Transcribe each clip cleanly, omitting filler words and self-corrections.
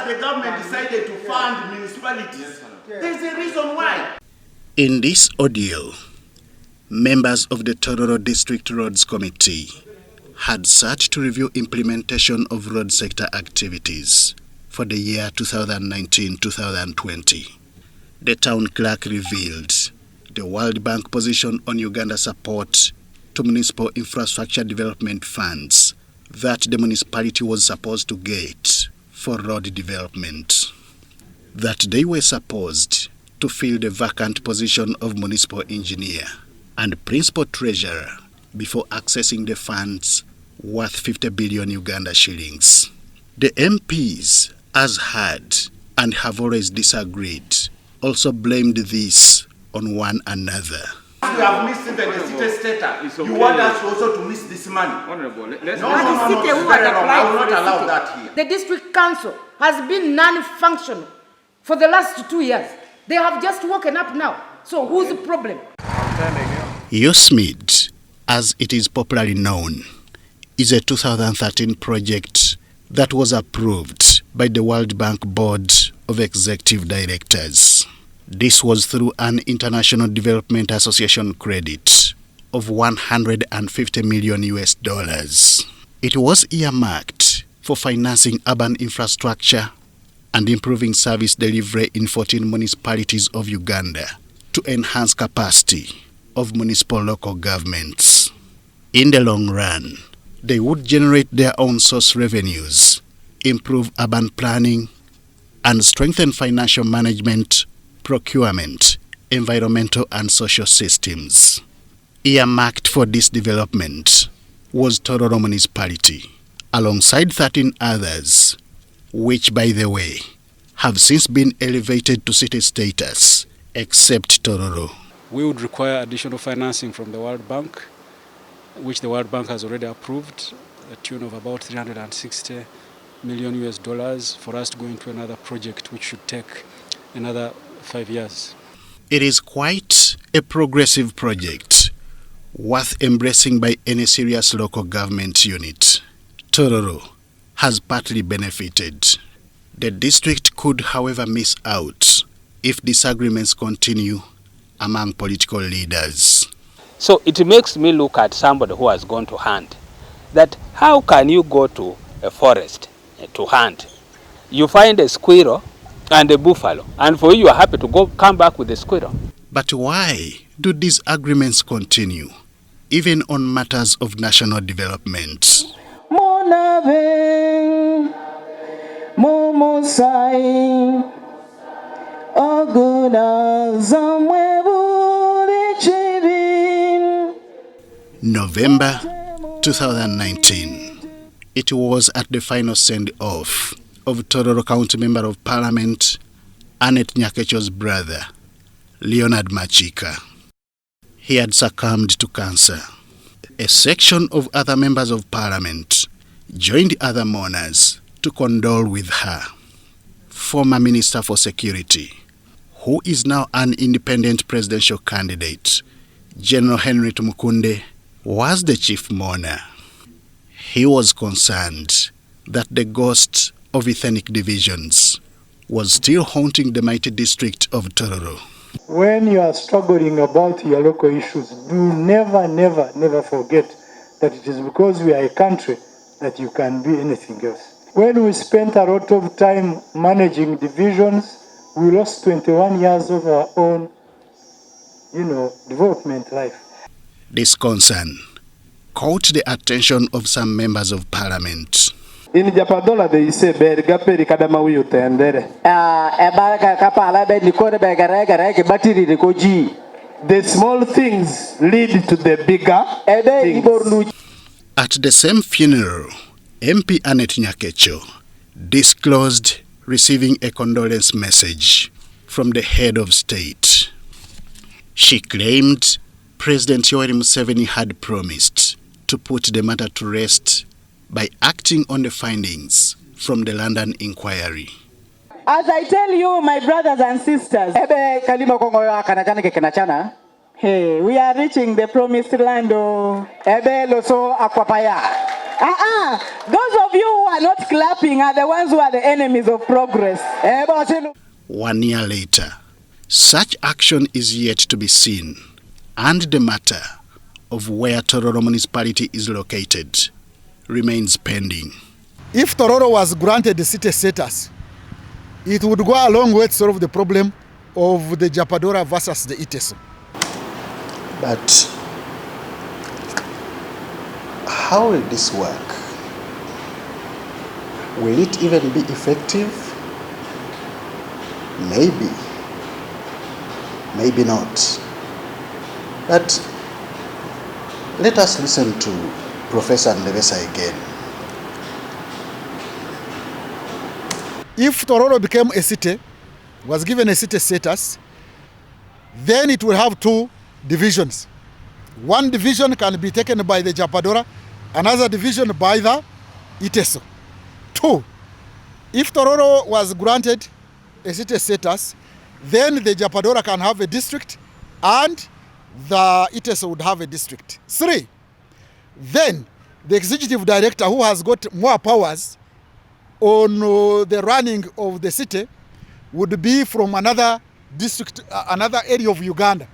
has the government decided to fund municipalities? There's a reason why. In this audio, members of the Tororo District Roads Committee had sat to review implementation of road sector activities for the year 2019-2020. The town clerk revealed the World Bank position on Uganda's support to municipal infrastructure development funds that the municipality was supposed to get for road development. That they were supposed to fill the vacant position of municipal engineer and principal treasurer before accessing the funds worth 50 billion Uganda shillings. The MPs, as had and have always disagreed, also blamed this on one another. We have missed even the city status. You want us also to miss this money? Honorable, No, I will not allow that here. The district council has been non-functional for the last 2 years. They have just woken up now. So who's the problem? USMID, as it is popularly known, is a 2013 project that was approved by the World Bank Board of Executive Directors. This was through an International Development Association credit of $150 million. It was earmarked for financing urban infrastructure and improving service delivery in 14 municipalities of Uganda to enhance capacity of municipal local governments. In the long run, they would generate their own source revenues, improve urban planning, and strengthen financial management, procurement, environmental and social systems. Earmarked for this development was Tororo municipality, alongside 13 others, which, by the way, have since been elevated to city status, except Tororo. We would require additional financing from the World Bank, which the World Bank has already approved, a tune of about $360 million for us to go into another project which should take another 5 years. It is quite a progressive project, worth embracing by any serious local government unit. Tororo has partly benefited. The district could, however, miss out if disagreements continue among political leaders. So it makes me look at somebody who has gone to hunt, that how can you go to a forest to hunt? You find a squirrel and a buffalo, and for you are happy to come back with the squirrel. But why do these agreements continue, even on matters of national development? November 2019. It was at the final send-off of Tororo County Member of Parliament Annette Nyakecho's brother, Leonard Machika. He had succumbed to cancer. A section of other members of Parliament joined other mourners to condole with her. Former Minister for Security, who is now an independent presidential candidate, General Henry Tumukunde, was the chief mourner. He was concerned that the ghost of ethnic divisions was still haunting the mighty district of Tororo. When you are struggling about your local issues, do never forget that it is because we are a country that you can be anything else. When we spent a lot of time managing divisions, we lost 21 years of our own, development life. This concern caught the attention of some members of Parliament. In Japadola they say bergaperi kadama wiyo tendere. The small things lead to the bigger things. At the same funeral, MP Annette Nyakecho disclosed receiving a condolence message from the head of state. She claimed President Yoweri Museveni had promised to put the matter to rest by acting on the findings from the London inquiry. As I tell you, my brothers and sisters, we are reaching the promised land. Those of you who are not clapping are the ones who are the enemies of progress. 1 year later, such action is yet to be seen, and the matter of where Tororo municipality is located remains pending. If Tororo was granted the city status, it would go a long way to solve the problem of the Japadora versus the Iteso. But how will this work? Will it even be effective? Maybe. Maybe not. But let us listen to Professor Ndebesa again. If Tororo became a city, was given a city status, then it will have 2 divisions. One division can be taken by the Japadora, another division by the Iteso. 2, if Tororo was granted a city status, then the Japadora can have a district and the Iteso would have a district. 3, then the executive director, who has got more powers on the running of the city, would be from another district, another area of Uganda.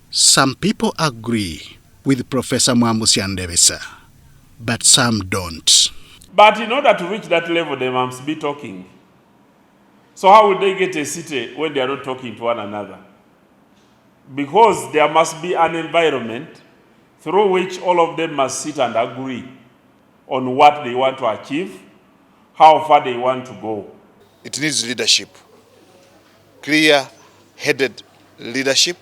Some people agree with Professor Mwambusi Ndebesa, but some don't. But in order to reach that level, they must be talking. So how would they get a city when they are not talking to one another? Because there must be an environment through which all of them must sit and agree on what they want to achieve, how far they want to go. It needs leadership, clear-headed leadership,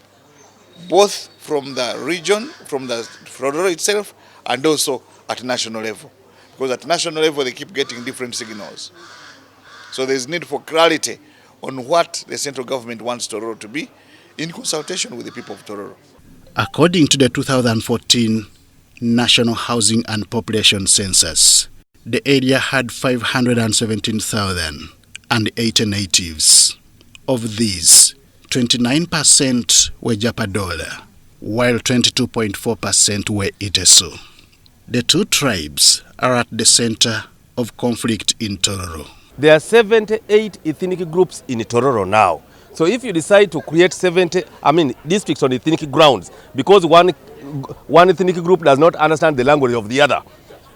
both from the region, from the Tororo itself, and also at national level. Because at national level, they keep getting different signals. So there's need for clarity on what the central government wants Tororo to be in consultation with the people of Tororo. According to the 2014 National Housing and Population Census, the area had 517,080 natives. Of these, 29% were Japadola, while 22.4% were Iteso. The 2 tribes are at the center of conflict in Tororo. There are 78 ethnic groups in Tororo now. So if you decide to create districts on ethnic grounds, because one ethnic group does not understand the language of the other,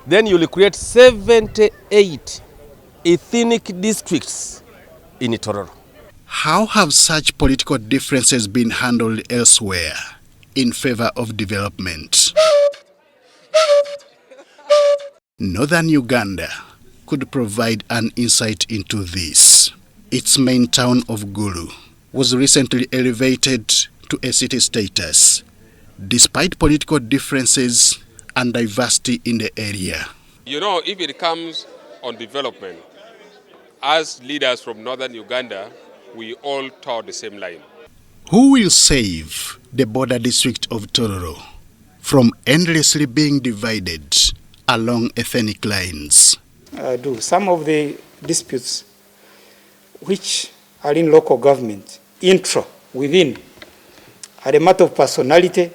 then you will create 78 ethnic districts in Tororo. How have such political differences been handled elsewhere in favor of development? Northern Uganda could provide an insight into this. Its main town of Gulu was recently elevated to a city status, despite political differences and diversity in the area. You know, if it comes on development, as leaders from Northern Uganda, we all tow the same line. Who will save the border district of Tororo from endlessly being divided along ethnic lines? Some of the disputes which are in local government, within, are a matter of personality,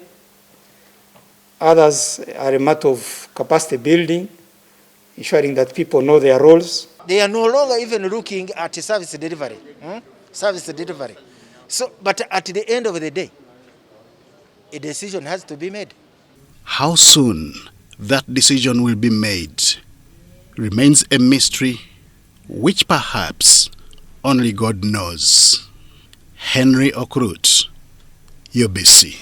others are a matter of capacity building, ensuring that people know their roles. They are no longer even looking at service delivery. So, but at the end of the day, a decision has to be made. How soon that decision will be made remains a mystery which perhaps only God knows. Henry Okrut, UBC.